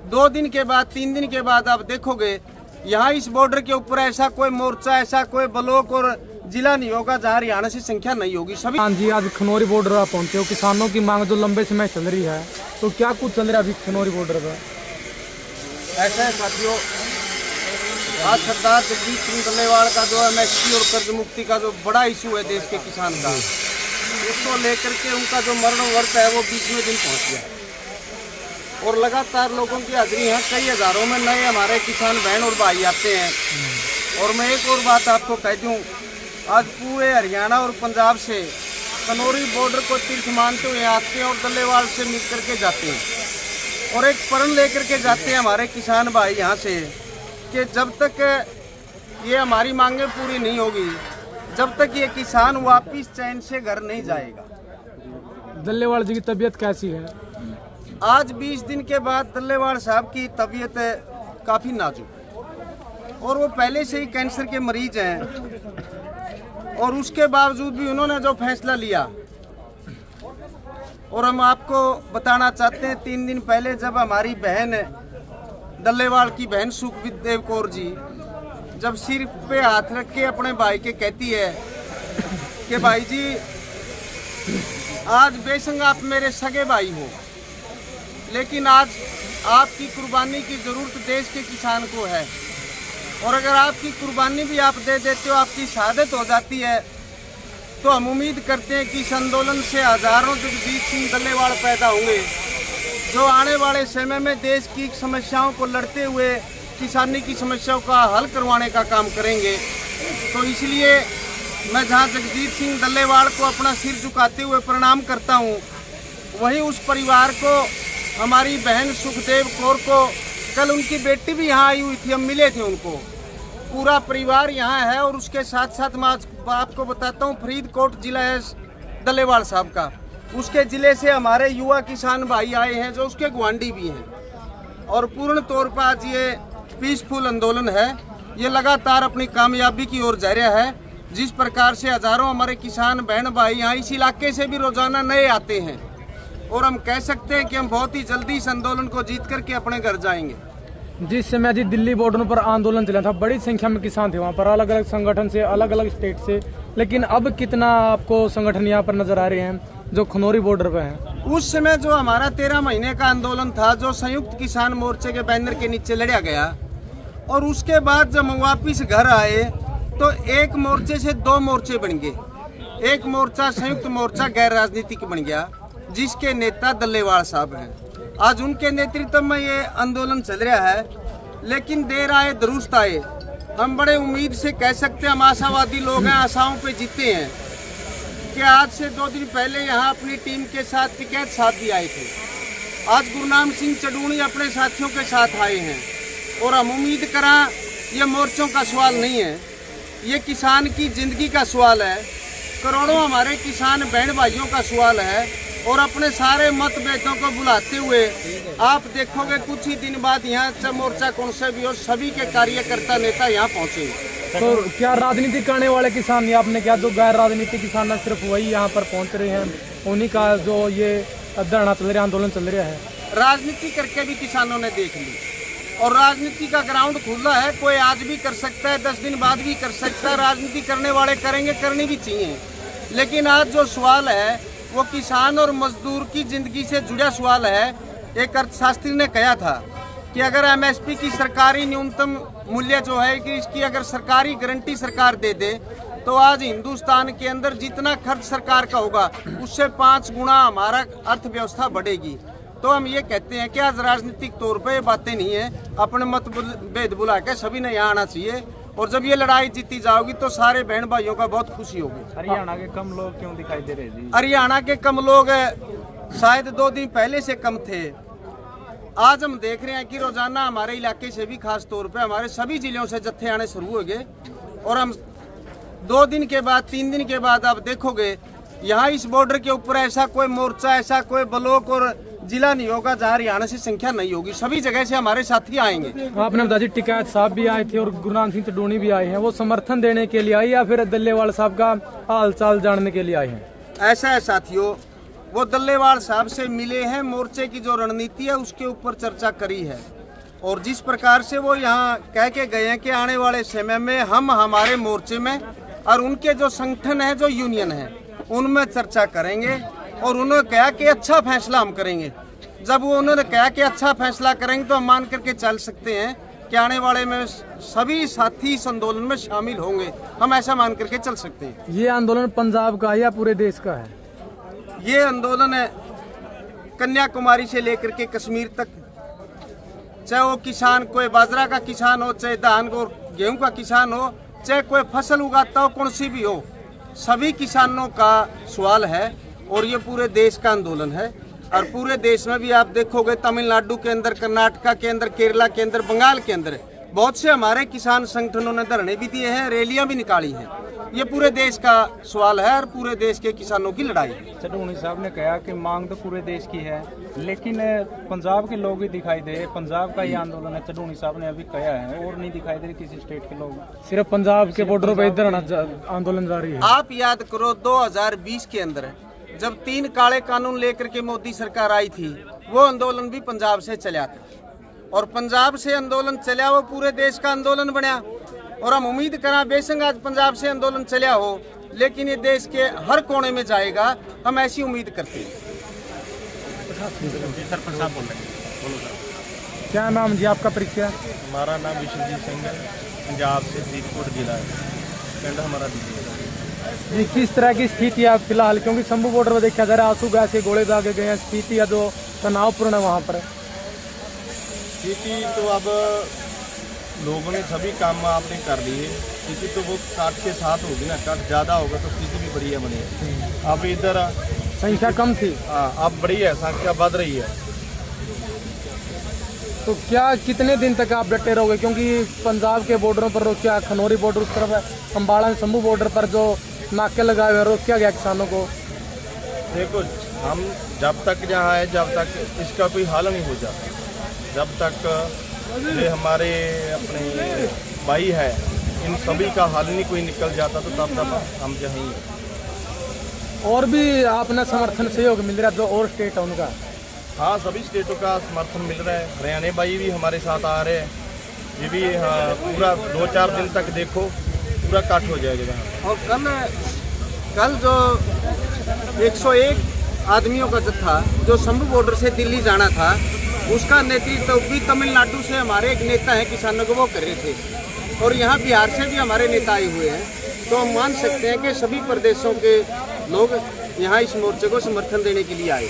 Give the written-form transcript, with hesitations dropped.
2 दिन के बाद 3 दिन के बाद आप देखोगे यहाँ इस बॉर्डर के ऊपर ऐसा कोई मोर्चा, ऐसा कोई ब्लॉक और जिला नहीं होगा जहाँ हरियाणा से संख्या नहीं होगी सभी। हाँ जी, आज खनौरी बॉर्डर आप पहुंचे हो। किसानों की मांग जो लंबे समय चल रही है, तो क्या कुछ चल रहा है अभी खनौरी बॉर्डर पर? ऐसा है साथियों, आज सरदार जगदीश सिंह डल्लेवाल का जो एमएसपी और कर्ज मुक्ति का जो बड़ा इशू है देश के किसान का, उसको लेकर के उनका जो मरण वर्त है वो 20वें दिन पहुंच गया और लगातार लोगों की हाजिरी है। कई हजारों में नए हमारे किसान बहन और भाई आते हैं। और मैं एक और बात आपको कह दूं, आज पूरे हरियाणा और पंजाब से खनौरी बॉर्डर को तीर्थ मानते हुए आते हैं और डल्लेवाल से मिल करके जाते हैं और एक प्रण लेकर के जाते हैं हमारे किसान भाई यहाँ से कि जब तक ये हमारी मांगें पूरी नहीं होगी, जब तक ये किसान वापिस चैन से घर नहीं जाएगा। डल्लेवाल जी की तबीयत कैसी है? आज 20 दिन के बाद डल्लेवाल साहब की तबीयत काफ़ी नाजुक और वो पहले से ही कैंसर के मरीज हैं और उसके बावजूद भी उन्होंने जो फैसला लिया, और हम आपको बताना चाहते हैं 3 दिन पहले जब हमारी बहन डल्लेवाल की बहन सुखदेव कौर जी जब सिर पे हाथ रख के अपने भाई के कहती है कि भाई जी आज बेशक आप मेरे सगे भाई हो, लेकिन आज आपकी कुर्बानी की ज़रूरत देश के किसान को है और अगर आपकी कुर्बानी भी आप दे देते हो, आपकी शहादत हो जाती है, तो हम उम्मीद करते हैं कि इस आंदोलन से हजारों जगदीश सिंह डल्लेवाल पैदा होंगे जो आने वाले समय में देश की समस्याओं को लड़ते हुए किसानी की समस्याओं का हल करवाने का काम करेंगे। तो इसलिए मैं जहां जगदीश सिंह डल्लेवाल को अपना सिर झुकाते हुए प्रणाम करता हूं, वहीं उस परिवार को, हमारी बहन सुखदेव कौर को, कल उनकी बेटी भी यहाँ आई हुई थी, हम मिले थे उनको, पूरा परिवार यहाँ है। और उसके साथ साथ मैं आपको बताता हूँ फरीदकोट जिला है डल्लेवाल साहब का, उसके ज़िले से हमारे युवा किसान भाई आए हैं जो उसके गुआंढी भी हैं। और पूर्ण तौर पर आज ये पीसफुल आंदोलन है, ये लगातार अपनी कामयाबी की ओर जा रहा है। जिस प्रकार से हजारों हमारे किसान बहन भाई यहाँ इस इलाके से भी रोजाना नए आते हैं और हम कह सकते हैं कि हम बहुत ही जल्दी इस आंदोलन को जीत करके अपने घर जाएंगे। जिस समय जी दिल्ली बॉर्डर पर आंदोलन चला था, बड़ी संख्या में किसान थे वहाँ पर, अलग अलग संगठन से, अलग अलग स्टेट से, लेकिन अब कितना आपको संगठन यहाँ पर नजर आ रहे हैं जो खनौरी बॉर्डर पे हैं? उस समय जो हमारा 13 महीने का आंदोलन था, जो संयुक्त किसान मोर्चे के बैनर के नीचे लड़ा गया, और उसके बाद जब हम वापिस घर आए तो एक मोर्चे से 2 मोर्चे बन गए। एक मोर्चा संयुक्त मोर्चा गैर राजनीतिक बन गया जिसके नेता डल्लेवाल साहब हैं। आज उनके नेतृत्व में ये आंदोलन चल रहा है, लेकिन देर आए दुरुस्त आए। हम बड़े उम्मीद से कह सकते हैं, हम आशावादी लोग हैं, आशाओं पे जीते हैं कि आज से 2 दिन पहले यहाँ अपनी टीम के साथ टिकैत साथ भी आए थे। आज गुरनाम सिंह चडूणी अपने साथियों के साथ आए हैं और हम उम्मीद करा ये मोर्चों का सवाल नहीं है, ये किसान की जिंदगी का सवाल है, करोड़ों हमारे किसान बहन भाइयों का सवाल है। और अपने सारे मतभेदों को बुलाते हुए आप देखोगे कुछ ही दिन बाद यहाँ से मोर्चा कौन से भी हो, सभी के कार्यकर्ता नेता यहाँ पहुँचेंगे। तो क्या राजनीति करने वाले किसान, या आपने क्या जो गैर राजनीतिक किसान है सिर्फ वही यहाँ पर पहुँच रहे हैं, उन्हीं का जो ये धरना चल रहा है, आंदोलन चल रहा है? राजनीति करके भी किसानों ने देख ली और राजनीति का ग्राउंड खुला है, कोई आज भी कर सकता है, 10 दिन बाद भी कर सकता है। राजनीति करने वाले करेंगे, करनी भी चाहिए, लेकिन आज जो सवाल है वो किसान और मजदूर की जिंदगी से जुड़ा सवाल है। एक अर्थशास्त्री ने कहा था कि अगर एमएसपी की सरकारी न्यूनतम मूल्य जो है कि इसकी अगर सरकारी गारंटी सरकार दे दे तो आज हिंदुस्तान के अंदर जितना खर्च सरकार का होगा उससे 5 गुना हमारा अर्थव्यवस्था बढ़ेगी। तो हम ये कहते हैं कि आज राजनीतिक तौर पे ये बातें नहीं है, अपने मतभेद बुला के सभी ने यहाँ आना चाहिए और जब ये लड़ाई जीती जाओगी तो सारे बहन भाइयों का बहुत खुशी होगी। हरियाणा के कम लोग क्यों दिखाई दे रहे जी? हरियाणा के कम लोग शायद 2 दिन पहले से कम थे। आज हम देख रहे हैं कि रोजाना हमारे इलाके से भी खास तौर पे हमारे सभी जिलों से जत्थे आने शुरू हो गए और हम 2 दिन के बाद 3 दिन के बाद आप देखोगे यहाँ इस बॉर्डर के ऊपर ऐसा कोई मोर्चा, ऐसा कोई ब्लॉक और जिला नहीं होगा जहाँ हरियाणा से संख्या नहीं होगी। सभी जगह से हमारे साथी आएंगे। आपने बता दी टिकैत साहब भी आए थे और गुरनाम सिंह चडूणी भी आए हैं, वो समर्थन देने के लिए आए या फिर डल्लेवाल साहब का हाल चाल जानने के लिए आए हैं? ऐसा है साथियों, वो डल्लेवाल साहब से मिले हैं, मोर्चे की जो रणनीति है उसके ऊपर चर्चा करी है। और जिस प्रकार से वो यहाँ कह के गए हैं कि आने वाले समय में हम हमारे मोर्चे में और उनके जो संगठन है, जो यूनियन है, उनमें चर्चा करेंगे और उन्होंने कहा कि अच्छा फैसला हम करेंगे। जब वो उन्होंने कहा कि अच्छा फैसला करेंगे तो हम मान करके चल सकते हैं कि आने वाले में सभी साथी इस आंदोलन में शामिल होंगे, हम ऐसा मान करके चल सकते हैं। ये आंदोलन पंजाब का है या पूरे देश का है? ये आंदोलन है कन्याकुमारी से लेकर के कश्मीर तक, चाहे वो किसान कोई बाजरा का किसान हो, चाहे धान को गेहूं का किसान हो, चाहे कोई फसल उगाता हो, कौन सी भी हो, सभी किसानों का सवाल है और ये पूरे देश का आंदोलन है। और पूरे देश में भी आप देखोगे, तमिलनाडु के अंदर, कर्नाटका के अंदर, केरला के अंदर, बंगाल के अंदर बहुत से हमारे किसान संगठनों ने धरने भी दिए हैं, रैलियां भी निकाली हैं। ये पूरे देश का सवाल है और पूरे देश के किसानों की लड़ाई है। चढ़ूनी साहब ने कहा कि मांग तो पूरे देश की है, लेकिन पंजाब के लोग ही दिखाई दे, पंजाब का ही आंदोलन है। चढ़ूनी साहब ने अभी कहा है, और नहीं दिखाई दे रहे किसी स्टेट के लोग, सिर्फ पंजाब के बॉर्डर पे इधर आंदोलन जारी है। आप याद करो 2020 के अंदर जब 3 काले कानून लेकर के मोदी सरकार आई थी, वो आंदोलन भी पंजाब से चला था और पंजाब से आंदोलन चला, वो पूरे देश का आंदोलन बना। और हम उम्मीद करा बेशक आज पंजाब से आंदोलन चला हो, लेकिन ये देश के हर कोने में जाएगा, हम ऐसी उम्मीद करते हैं। सरपंच साहब बोल रहे हैं। क्या नाम जी आपका, परिचय? हमारा नाम विश्वजीत सिंह है, पंजाब से फरीदकोट जिला है, पिंड हमारा दीदी है। जी, किस तरह की स्थिति है फिलहाल, क्योंकि शंभू बॉर्डर में देखा जा रहा है आंसू गैस के गोले दागे गए हैं, स्थिति है जो तनावपूर्ण है वहाँ पर? स्थिति तो अब लोगों ने सभी काम आपने कर लिए, स्थिति तो वो काट के साथ होगी ना, काट ज़्यादा होगा तो स्थिति भी बढ़िया बनेगी। अब इधर संख्या कम थी, हाँ अब बड़ी है, संख्या बढ़ रही है। तो क्या कितने दिन तक आप डटे रहोगे? क्योंकि पंजाब के बॉर्डरों पर रोकिया, खनौरी बॉर्डर उस तरफ है, अम्बाड़ा शंभू बॉर्डर पर जो नाके लगाए हुए रोका गया किसानों को। देखो हम जब तक जहाँ है, जब तक इसका कोई हल नहीं हो जाता, जब तक ये हमारे अपने भाई है, इन सभी का हल नहीं कोई निकल जाता, तो तब तक हम जहाँ ही हैं। और भी आपने समर्थन सहयोग मिल रहा है जो और स्टेट है उनका? हाँ, सभी स्टेटों का समर्थन मिल रहा है, हरियाणा भाई भी हमारे साथ आ रहे हैं, ये भी हाँ, पूरा 2-4 दिन तक देखो पूरा काट हो जाएगा यहाँ। और कल जो 101 आदमियों का जत्था जो शंभू बॉर्डर से दिल्ली जाना था, उसका नेतृत्व भी तमिलनाडु से हमारे एक नेता हैं किसानों को, वो कर रहे थे। और यहाँ बिहार से भी हमारे नेता आए हुए हैं, तो हम मान सकते हैं कि सभी प्रदेशों के लोग यहाँ इस मोर्चे को समर्थन देने के लिए आए।